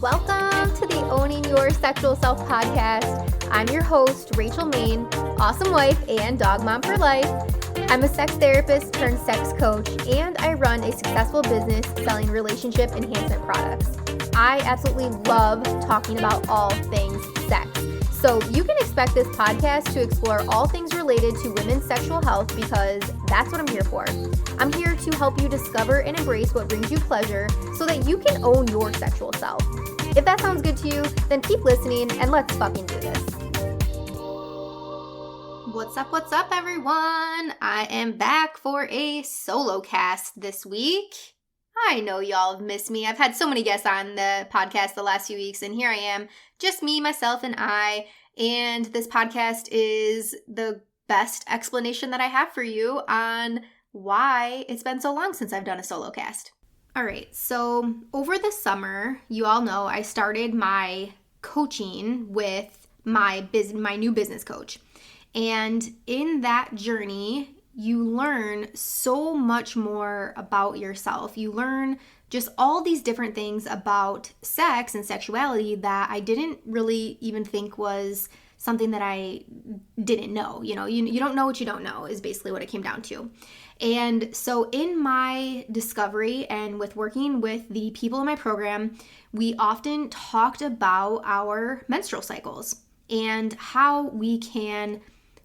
Welcome to the Owning Your Sexual Self podcast. I'm your host, Rachel Main, awesome wife and dog mom for life. I'm a sex therapist turned sex coach, and I run a successful business selling relationship enhancement products. I absolutely love talking about all things sex. So you can expect this podcast to explore all things related to women's sexual health because that's what I'm here for. I'm here to help you discover and embrace what brings you pleasure so that you can own your sexual self. If that sounds good to you, then keep listening and let's fucking do this. What's up, everyone? I am back for a solo cast this week. I know y'all have missed me. I've had so many guests on the podcast the last few weeks, and here I am, just me, myself, and I. And this podcast is the best explanation that I have for you on why it's been so long since I've done a solo cast. All right, so over the summer, you all know I started my coaching with my new business coach. And in that journey, you learn so much more about yourself. You learn just all these different things about sex and sexuality that I didn't really even think was something that I didn't know. You know, you don't know what you don't know is basically what it came down to. And so in my discovery and with working with the people in my program, we often talked about our menstrual cycles and how we can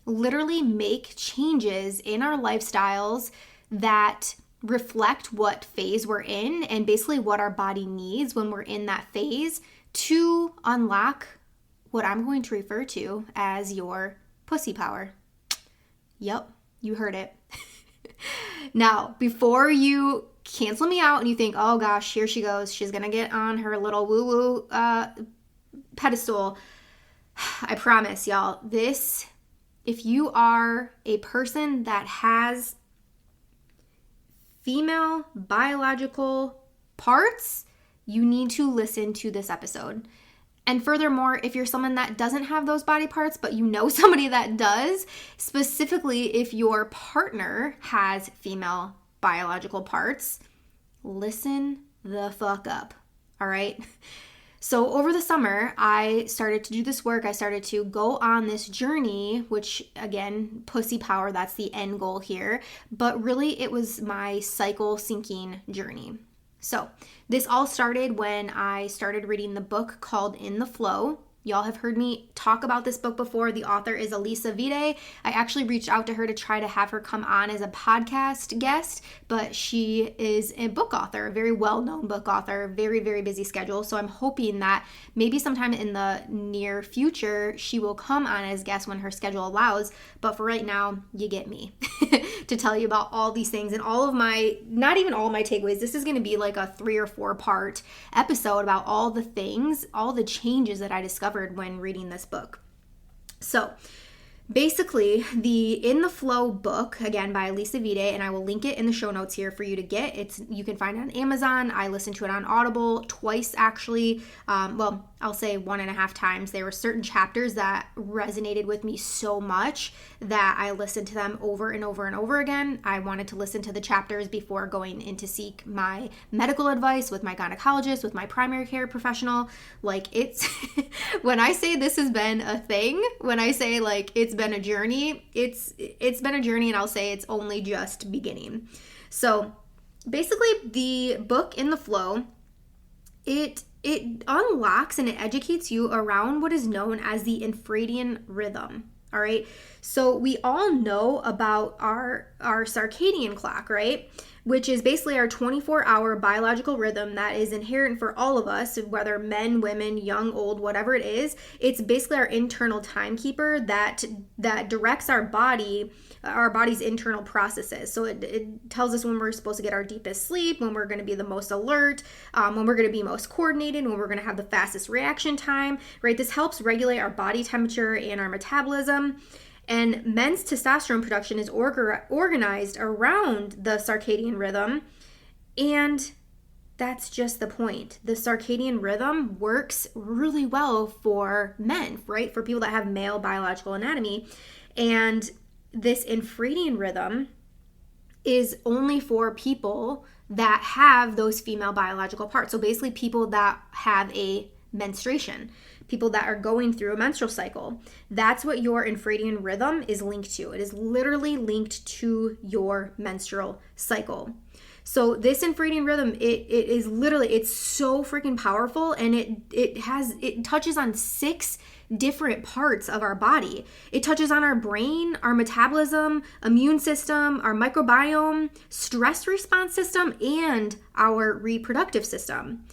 literally make changes in our lifestyles that reflect what phase we're in and basically what our body needs when we're in that phase to unlock what I'm going to refer to as your pussy power. Yep, you heard it. Now, before you cancel me out and you think, oh gosh, here she goes, she's gonna get on her little woo-woo pedestal, I promise y'all, if you are a person that has female biological parts, you need to listen to this episode. And furthermore, if you're someone that doesn't have those body parts, but you know somebody that does, specifically if your partner has female biological parts, listen the fuck up, all right? So over the summer, I started to do this work. I started to go on this journey, which again, pussy power, that's the end goal here. But really it was my cycle syncing journey. So this all started when I started reading the book called In the Flow. Y'all have heard me talk about this book before. The author is Alisa Vide. I actually reached out to her to try to have her come on as a podcast guest, but she is a book author, a very well-known book author, very, very busy schedule. So I'm hoping that maybe sometime in the near future, she will come on as guest when her schedule allows. But for right now, you get me to tell you about all these things and all of my, not even all my takeaways. This is going to be like a 3 or 4 part episode about all the things, all the changes that I discovered when reading this book. So basically, the In the Flow book, again by Alisa Vide, and I will link it in the show notes here for you to get. You can find it on Amazon. I listened to it on Audible twice, actually. I'll say 1.5 times. There were certain chapters that resonated with me so much that I listened to them over and over and over again. I wanted to listen to the chapters before going in to seek my medical advice with my gynecologist, with my primary care professional. Like it's, when I say this has been a thing, when I say like it's been a journey, it's been a journey, and I'll say it's only just beginning. So basically the book In the Flow, it unlocks and it educates you around what is known as the Infradian Rhythm. All right. So we all know about our circadian clock, right? Which is basically our 24-hour biological rhythm that is inherent for all of us, whether men, women, young, old, whatever it is. It's basically our internal timekeeper that directs our body's internal processes. So it tells us when we're supposed to get our deepest sleep, when we're going to be the most alert, when we're going to be most coordinated, when we're going to have the fastest reaction time, right? This helps regulate our body temperature and our metabolism. And men's testosterone production is organized around the circadian rhythm. And that's just the point. The circadian rhythm works really well for men, right? For people that have male biological anatomy. And this infradian rhythm is only for people that have those female biological parts. So basically people that have a menstruation, people that are going through a menstrual cycle. That's what your infradian rhythm is linked to. It is literally linked to your menstrual cycle. So this infradian rhythm, it is literally, it's so freaking powerful, and it touches on 6 different parts of our body. It touches on our brain, our metabolism, immune system, our microbiome, stress response system, and our reproductive system.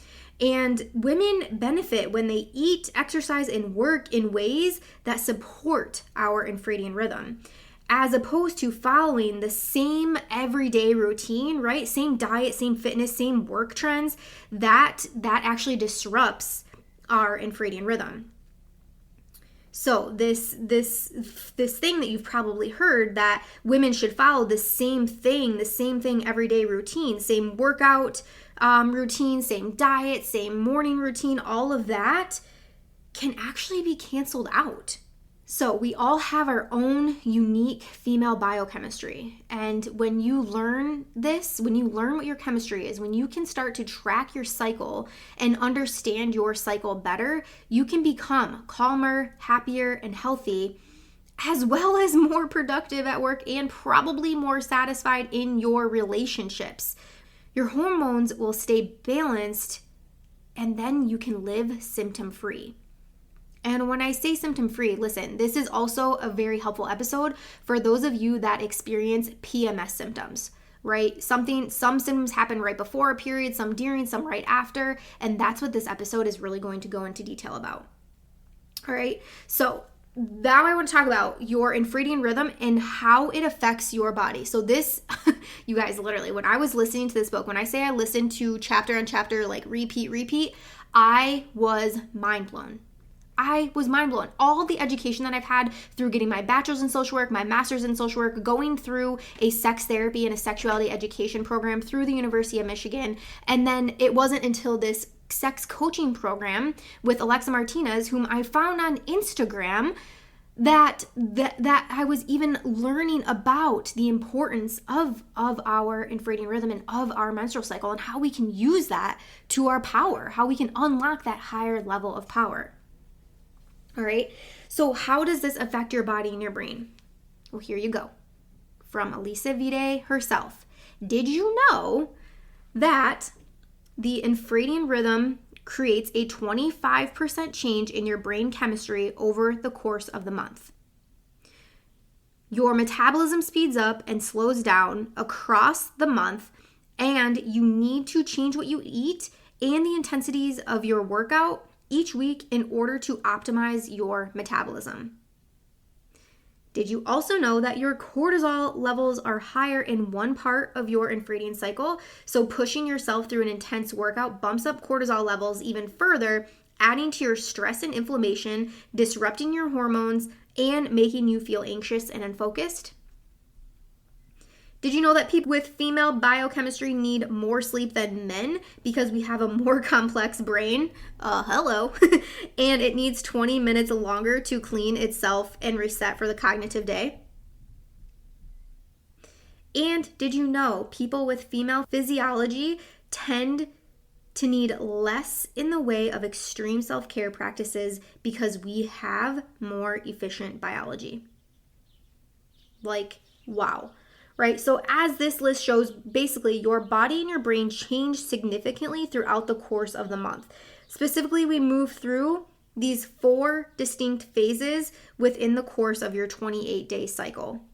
And women benefit when they eat, exercise, and work in ways that support our infradian rhythm, as opposed to following the same everyday routine, right? Same diet, same fitness, same work trends. That actually disrupts our infradian rhythm. So this thing that you've probably heard, that women should follow the same thing everyday routine, same workout routine, same diet, same morning routine, all of that can actually be canceled out. So we all have our own unique female biochemistry. And when you learn this, when you learn what your chemistry is, when you can start to track your cycle and understand your cycle better, you can become calmer, happier, and healthy, as well as more productive at work and probably more satisfied in your relationships. Your hormones will stay balanced, and then you can live symptom-free. And when I say symptom-free, listen, this is also a very helpful episode for those of you that experience PMS symptoms, right? Some symptoms happen right before a period, some during, some right after, and that's what this episode is really going to go into detail about. All right, so now I want to talk about your infradian rhythm and how it affects your body. So this, you guys, literally, when I was listening to this book, when I say I listened to chapter on chapter, like repeat, I was mind blown. All the education that I've had through getting my bachelor's in social work, my master's in social work, going through a sex therapy and a sexuality education program through the University of Michigan. And then it wasn't until this sex coaching program with Alexa Martinez, whom I found on Instagram, that I was even learning about the importance of our infradian rhythm and of our menstrual cycle, and how we can use that to our power, how we can unlock that higher level of power. All right, so how does this affect your body and your brain? Well, here you go. From Elisa Vide herself. Did you know that the infradian rhythm creates a 25% change in your brain chemistry over the course of the month? Your metabolism speeds up and slows down across the month, and you need to change what you eat and the intensities of your workout each week in order to optimize your metabolism. Did you also know that your cortisol levels are higher in one part of your infradian cycle? So pushing yourself through an intense workout bumps up cortisol levels even further, adding to your stress and inflammation, disrupting your hormones, and making you feel anxious and unfocused. Did you know that people with female biochemistry need more sleep than men because we have a more complex brain? Hello. And it needs 20 minutes longer to clean itself and reset for the cognitive day? And did you know people with female physiology tend to need less in the way of extreme self-care practices because we have more efficient biology? Like, wow. Right? So as this list shows, basically your body and your brain change significantly throughout the course of the month. Specifically, we move through these 4 distinct phases within the course of your 28-day cycle.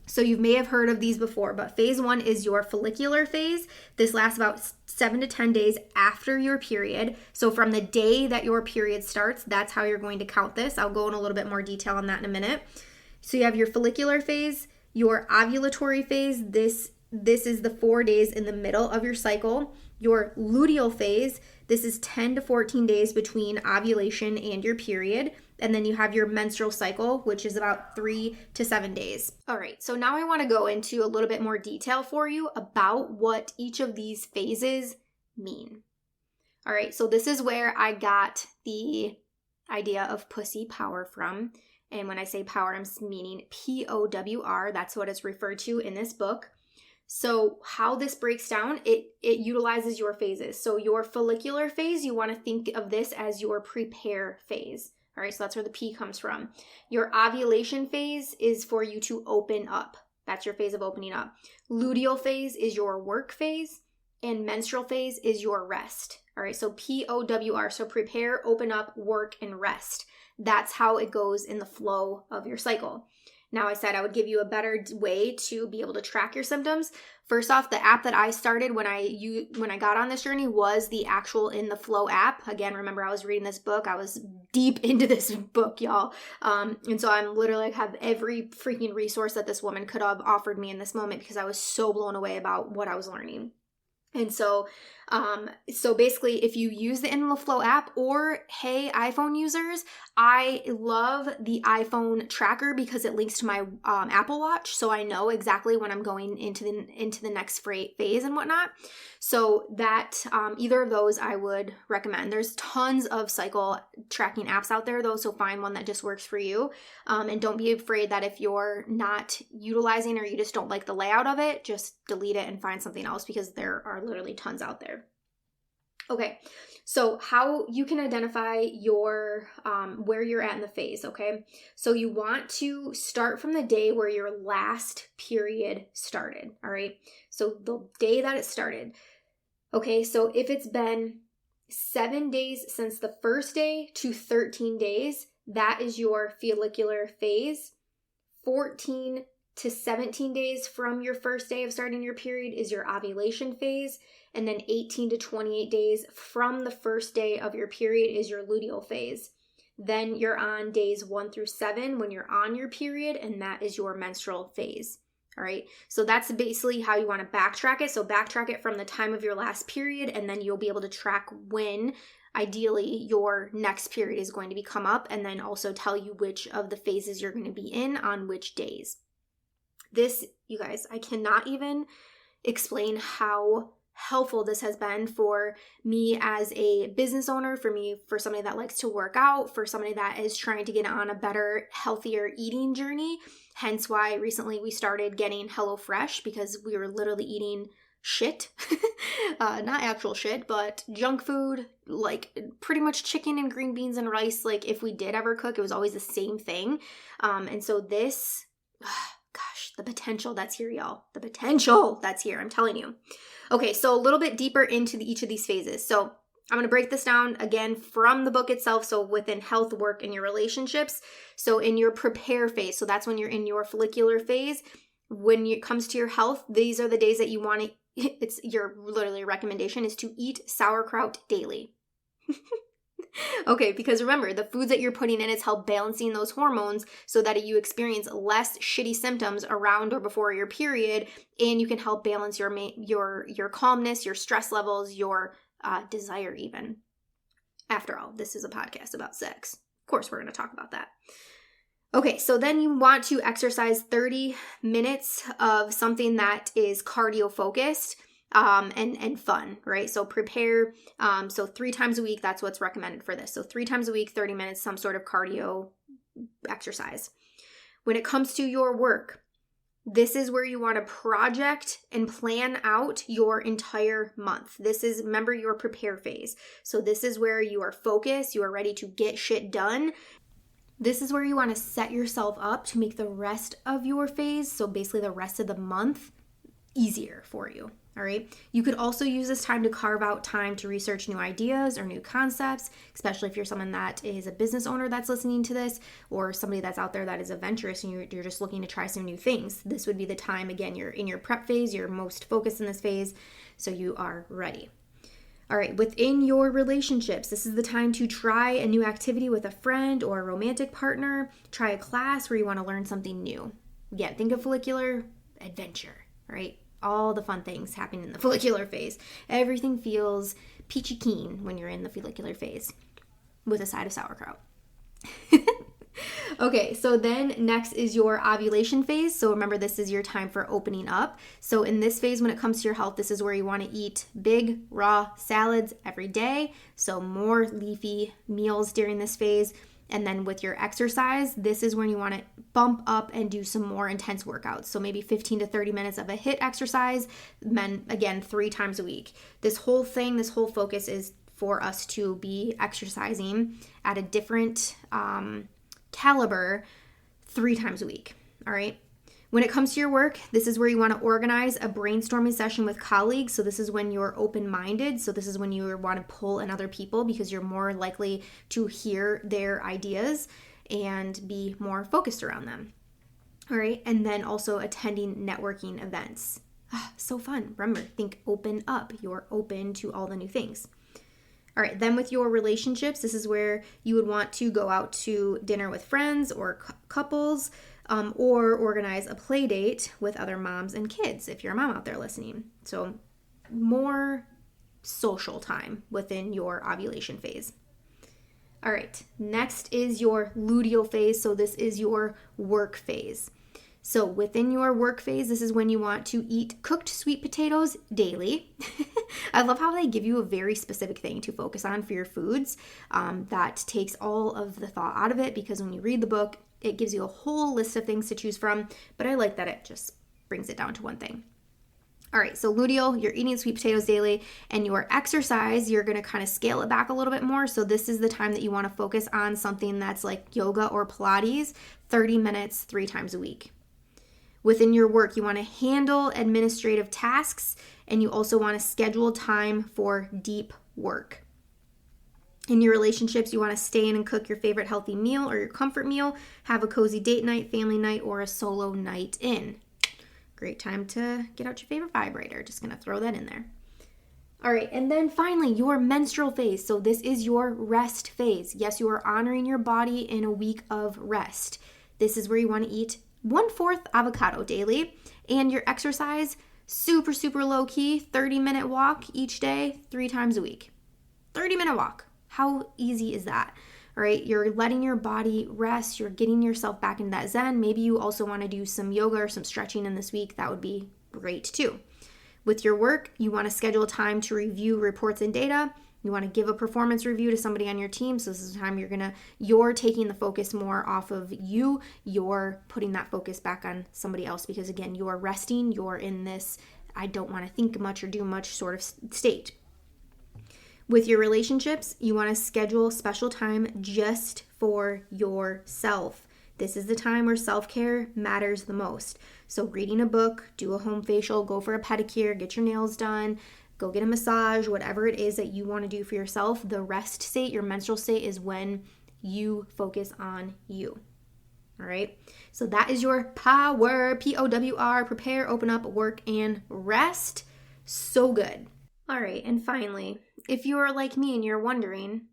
So you may have heard of these before, but phase 1 is your follicular phase. This lasts about 7 to 10 days after your period. So from the day that your period starts, that's how you're going to count this. I'll go in a little bit more detail on that in a minute. So you have your follicular phase, your ovulatory phase. This is the 4 days in the middle of your cycle. Your luteal phase, this is 10 to 14 days between ovulation and your period. And then you have your menstrual cycle, which is about 3 to 7 days. All right, so now I want to go into a little bit more detail for you about what each of these phases mean. All right, so this is where I got the idea of pussy power from. And when I say power, I'm meaning POWR. That's what it's referred to in this book. So how this breaks down, it utilizes your phases. So your follicular phase, you want to think of this as your prepare phase. All right, so that's where the P comes from. Your ovulation phase is for you to open up. That's your phase of opening up. Luteal phase is your work phase, and menstrual phase is your rest. All right, so POWR, so prepare, open up, work, and rest. That's how it goes in the flow of your cycle. Now, I said I would give you a better way to be able to track your symptoms. First off, the app that I started when I got on this journey was the actual In the Flow app. Again, remember, I was reading this book. I was deep into this book, y'all. And so I'm literally have every freaking resource that this woman could have offered me in this moment because I was so blown away about what I was learning. And so basically, if you use the In the Flow app, or hey, iPhone users, I love the iPhone tracker because it links to my Apple Watch, so I know exactly when I'm going into the next phase and whatnot. So that either of those I would recommend. There's tons of cycle tracking apps out there though, so find one that just works for you. And don't be afraid that if you're not utilizing or you just don't like the layout of it, just delete it and find something else because there are literally tons out there. Okay, so how you can identify your where you're at in the phase, okay? So you want to start from the day where your last period started, all right? So the day that it started. Okay, so if it's been 7 days since the first day to 13 days, that is your follicular phase. 14 to 17 days from your first day of starting your period is your ovulation phase. And then 18 to 28 days from the first day of your period is your luteal phase. Then you're on days 1 through 7 when you're on your period, and that is your menstrual phase. All right, so that's basically how you want to backtrack it. So backtrack it from the time of your last period, and then you'll be able to track when ideally your next period is going to be come up, and then also tell you which of the phases you're going to be in on which days. This, you guys, I cannot even explain how helpful this has been for me as a business owner, for somebody that likes to work out, for somebody that is trying to get on a better, healthier eating journey. Hence why recently we started getting HelloFresh, because we were literally eating shit, not actual shit, but junk food, like pretty much chicken and green beans and rice. Like if we did ever cook, it was always the same thing. And so this, gosh, the potential that's here, y'all. The potential that's here, I'm telling you. Okay, so a little bit deeper into each of these phases. So I'm going to break this down again from the book itself. So within health, work, and your relationships. So in your prepare phase, so that's when you're in your follicular phase. When it comes to your health, these are the days that you want to, it's your literally recommendation is to eat sauerkraut daily. Okay, because remember, the foods that you're putting in is help balancing those hormones so that you experience less shitty symptoms around or before your period, and you can help balance your calmness, your stress levels, your desire even. After all, this is a podcast about sex. Of course, we're going to talk about that. Okay, so then you want to exercise 30 minutes of something that is cardio focused. And fun, right? So prepare, so 3 times a week, that's what's recommended for this. So 3 times a week, 30 minutes, some sort of cardio exercise. When it comes to your work, this is where you want to project and plan out your entire month. This is, remember, your prepare phase. So this is where you are focused, you are ready to get shit done. This is where you want to set yourself up to make the rest of your phase, so basically the rest of the month, easier for you. All right. You could also use this time to carve out time to research new ideas or new concepts, especially if you're someone that is a business owner that's listening to this, or somebody that's out there that is adventurous and you're just looking to try some new things. This would be the time, again, you're in your prep phase, you're most focused in this phase, so you are ready. All right, within your relationships, this is the time to try a new activity with a friend or a romantic partner, try a class where you want to learn something new. Again, think of follicular adventure, right? All the fun things happen in the follicular phase. Everything feels peachy keen when you're in the follicular phase with a side of sauerkraut. Okay, so then next is your ovulation phase. So remember, this is your time for opening up. So in this phase, when it comes to your health, this is where you want to eat big, raw salads every day. So more leafy meals during this phase. And then with your exercise, this is when you want to bump up and do some more intense workouts. So maybe 15 to 30 minutes of a HIIT exercise, then again, 3 times a week. This whole focus is for us to be exercising at a different caliber 3 times a week. All right. When it comes to your work, this is where you want to organize a brainstorming session with colleagues. So this is when you're open-minded. So this is when you want to pull in other people because you're more likely to hear their ideas and be more focused around them. All right. And then also attending networking events. So fun. Remember, think open up. You're open to all the new things. All right, then with your relationships, this is where you would want to go out to dinner with friends or couples, or organize a play date with other moms and kids if you're a mom out there listening. So more social time within your ovulation phase. All right, next is your luteal phase. So this is your work phase. So within your work phase, this is when you want to eat cooked sweet potatoes daily. I love how they give you a very specific thing to focus on for your foods. That takes all of the thought out of it because when you read the book, it gives you a whole list of things to choose from. But I like that it just brings it down to one thing. All right, so luteal, you're eating sweet potatoes daily, and your exercise, you're gonna kind of scale it back a little bit more. So this is the time that you wanna focus on something that's like yoga or Pilates, 30 minutes, 3 times a week. Within your work, you want to handle administrative tasks, and you also want to schedule time for deep work. In your relationships, you want to stay in and cook your favorite healthy meal or your comfort meal, have a cozy date night, family night, or a solo night in. Great time to get out your favorite vibrator. Just going to throw that in there. All right, and then finally, your menstrual phase. So this is your rest phase. Yes, you are honoring your body in a week of rest. This is where you want to eat 1/4 avocado daily, and your exercise, super, super low key, 30-minute walk each day, 3 times a week. 30-minute walk. How easy is that? All right, you're letting your body rest. You're getting yourself back into that zen. Maybe you also want to do some yoga or some stretching in this week. That would be great too. With your work, you want to schedule time to review reports and data. You want to give a performance review to somebody on your team. So this is the time you're taking the focus more off of you. You're putting that focus back on somebody else because again, you're resting. You're in this, I don't want to think much or do much sort of state. With your relationships, you want to schedule special time just for yourself. This is the time where self-care matters the most. So reading a book, do a home facial, go for a pedicure, get your nails done, go get a massage, whatever it is that you want to do for yourself. The rest state, your menstrual state, is when you focus on you. All right. So that is your POWR, P-O-W-R, prepare, open up, work, and rest. So good. All right. And finally, if you're like me and you're wondering,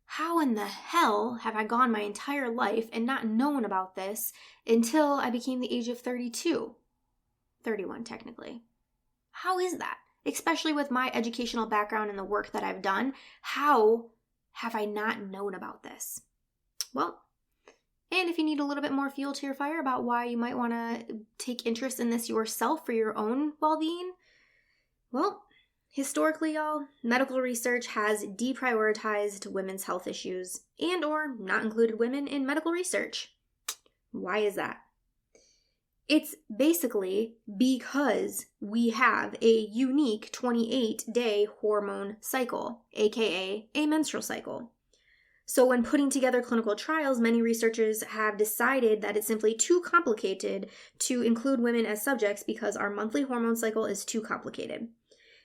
how in the hell have I gone my entire life and not known about this until I became the age of 32? 31, technically. How is that? Especially with my educational background and the work that I've done, how have I not known about this? Well, and if you need a little bit more fuel to your fire about why you might want to take interest in this yourself for your own well-being, well, historically, y'all, medical research has deprioritized women's health issues and or not included women in medical research. Why is that? It's basically because we have a unique 28-day hormone cycle, aka a menstrual cycle. So when putting together clinical trials, many researchers have decided that it's simply too complicated to include women as subjects because our monthly hormone cycle is too complicated.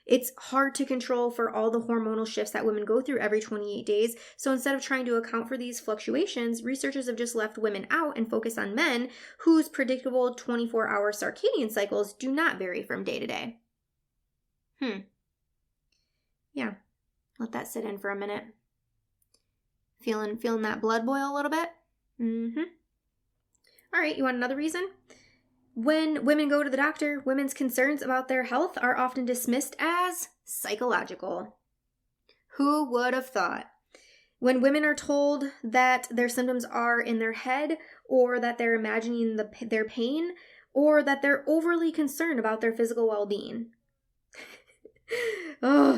It's hard to control for all the hormonal shifts that women go through every 28 days. So instead of trying to account for these fluctuations, researchers have just left women out and focused on men whose predictable 24-hour circadian cycles do not vary from day to day. Yeah, let that sit in for a minute. Feeling that blood boil a little bit? All right, you want another reason? When women go to the doctor, women's concerns about their health are often dismissed as psychological. Who would have thought? When women are told that their symptoms are in their head, or that they're imagining their pain, or that they're overly concerned about their physical well-being.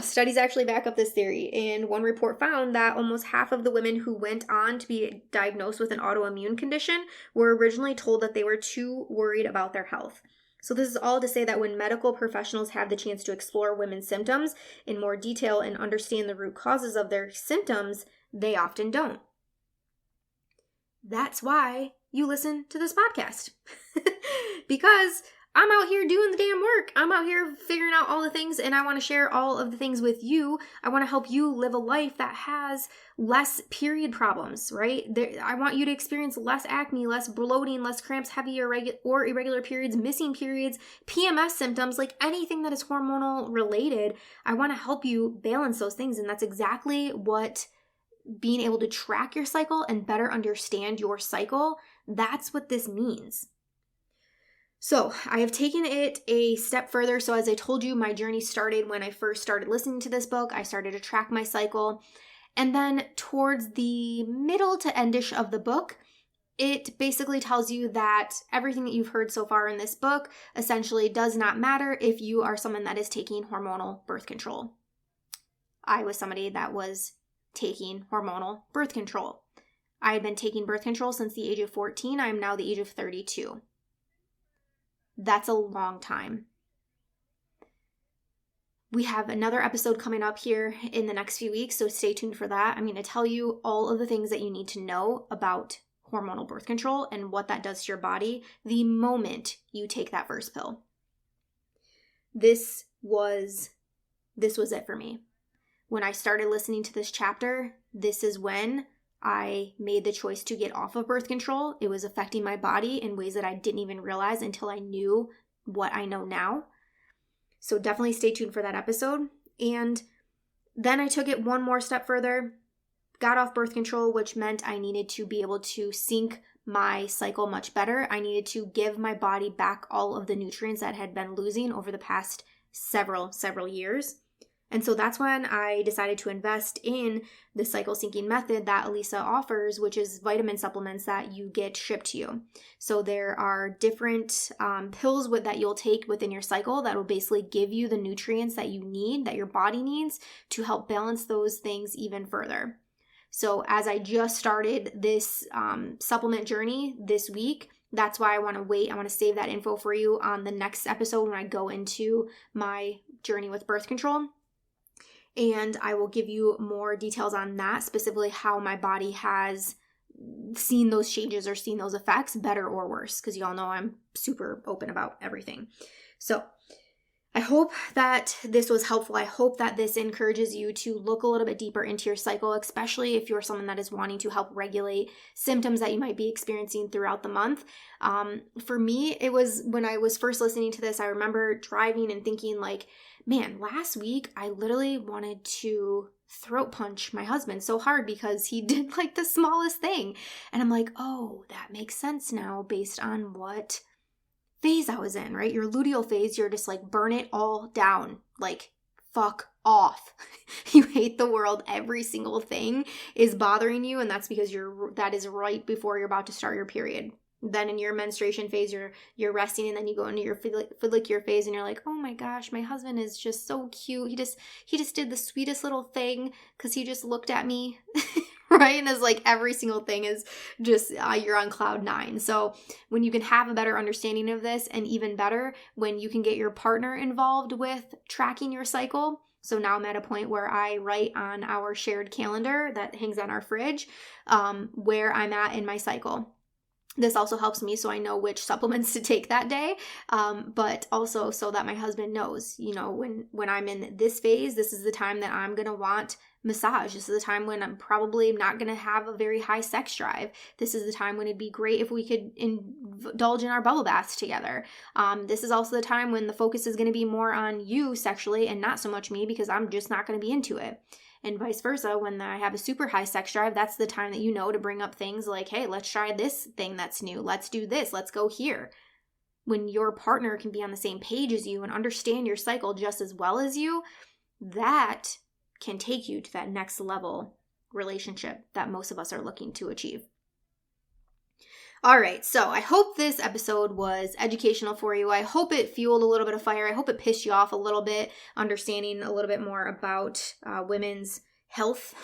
Studies actually back up this theory, and one report found that almost half of the women who went on to be diagnosed with an autoimmune condition were originally told that they were too worried about their health. So this is all to say that when medical professionals have the chance to explore women's symptoms in more detail and understand the root causes of their symptoms, they often don't. That's why you listen to this podcast. Because I'm out here doing the damn work. I'm out here figuring out all the things, and I want to share all of the things with you. I want to help you live a life that has less period problems, right? I want you to experience less acne, less bloating, less cramps, heavy or irregular periods, missing periods, PMS symptoms, like anything that is hormonal related. I want to help you balance those things, and that's exactly what being able to track your cycle and better understand your cycle, that's what this means. So I have taken it a step further. So as I told you, my journey started when I first started listening to this book. I started to track my cycle. And then towards the middle to endish of the book, it basically tells you that everything that you've heard so far in this book essentially does not matter if you are someone that is taking hormonal birth control. I was somebody that was taking hormonal birth control. I had been taking birth control since the age of 14. I am now the age of 32. That's a long time. We have another episode coming up here in the next few weeks, so stay tuned for that. I'm going to tell you all of the things that you need to know about hormonal birth control and what that does to your body the moment you take that first pill. This was it for me. When I started listening to this chapter, this is when I made the choice to get off of birth control. It was affecting my body in ways that I didn't even realize until I knew what I know now. So definitely stay tuned for that episode. And then I took it one more step further, got off birth control, which meant I needed to be able to sync my cycle much better. I needed to give my body back all of the nutrients that had been losing over the past several years. And so that's when I decided to invest in the cycle syncing method that Elisa offers, which is vitamin supplements that you get shipped to you. So there are different pills that you'll take within your cycle that will basically give you the nutrients that you need, that your body needs, to help balance those things even further. So as I just started this supplement journey this week, that's why I want to wait. I want to save that info for you on the next episode when I go into my journey with birth control. And I will give you more details on that, specifically how my body has seen those changes or seen those effects, better or worse, because you all know I'm super open about everything. So I hope that this was helpful. I hope that this encourages you to look a little bit deeper into your cycle, especially if you're someone that is wanting to help regulate symptoms that you might be experiencing throughout the month. For me, it was when I was first listening to this, I remember driving and thinking like, man, last week I literally wanted to throat punch my husband so hard because he did like the smallest thing. And I'm like, oh, that makes sense now based on what phase I was in, right? Your luteal phase, you're just like burn it all down, like fuck off. You hate the world. Every single thing is bothering you, and that's because that is right before you're about to start your period. Then in your menstruation phase, you're resting, and then you go into your follicular phase, and you're like, oh my gosh, my husband is just so cute. He just did the sweetest little thing because he just looked at me. Right? And it's like every single thing is just, you're on cloud 9. So when you can have a better understanding of this, and even better, when you can get your partner involved with tracking your cycle. So now I'm at a point where I write on our shared calendar that hangs on our fridge, where I'm at in my cycle. This also helps me so I know which supplements to take that day, but also so that my husband knows, when I'm in this phase, this is the time that I'm going to want massage. This is the time when I'm probably not going to have a very high sex drive. This is the time when it'd be great if we could indulge in our bubble baths together. This is also the time when the focus is going to be more on you sexually and not so much me, because I'm just not going to be into it. And vice versa, when I have a super high sex drive, that's the time that to bring up things like, hey, let's try this thing that's new. Let's do this. Let's go here. When your partner can be on the same page as you and understand your cycle just as well as you, that can take you to that next level relationship that most of us are looking to achieve. All right, so I hope this episode was educational for you. I hope it fueled a little bit of fire. I hope it pissed you off a little bit, understanding a little bit more about women's health,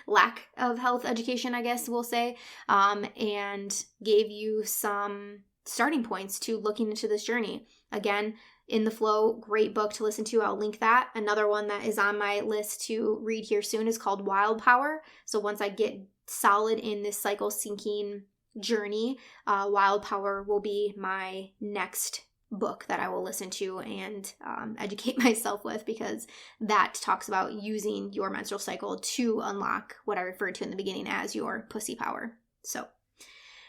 lack of health education, I guess we'll say, and gave you some starting points to looking into this journey. Again, In the Flow, great book to listen to. I'll link that. Another one that is on my list to read here soon is called Wild Powr. So once I get solid in this cycle syncing journey, Wild Powr will be my next book that I will listen to and educate myself with, because that talks about using your menstrual cycle to unlock what I referred to in the beginning as your pussy power. So,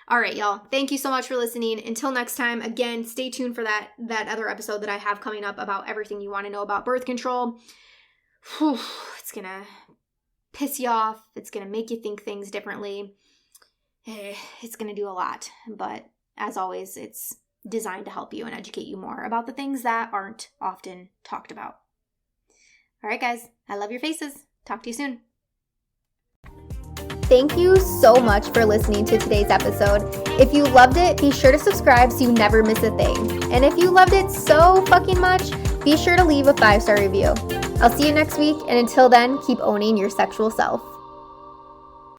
all right, y'all. Thank you so much for listening. Until next time, again, stay tuned for that other episode that I have coming up about everything you want to know about birth control. Whew, it's going to piss you off. It's going to make you think things differently. It's going to do a lot. But as always, it's designed to help you and educate you more about the things that aren't often talked about. All right, guys. I love your faces. Talk to you soon. Thank you so much for listening to today's episode. If you loved it, be sure to subscribe so you never miss a thing. And if you loved it so fucking much, be sure to leave a 5-star review. I'll see you next week, and until then, keep owning your sexual self.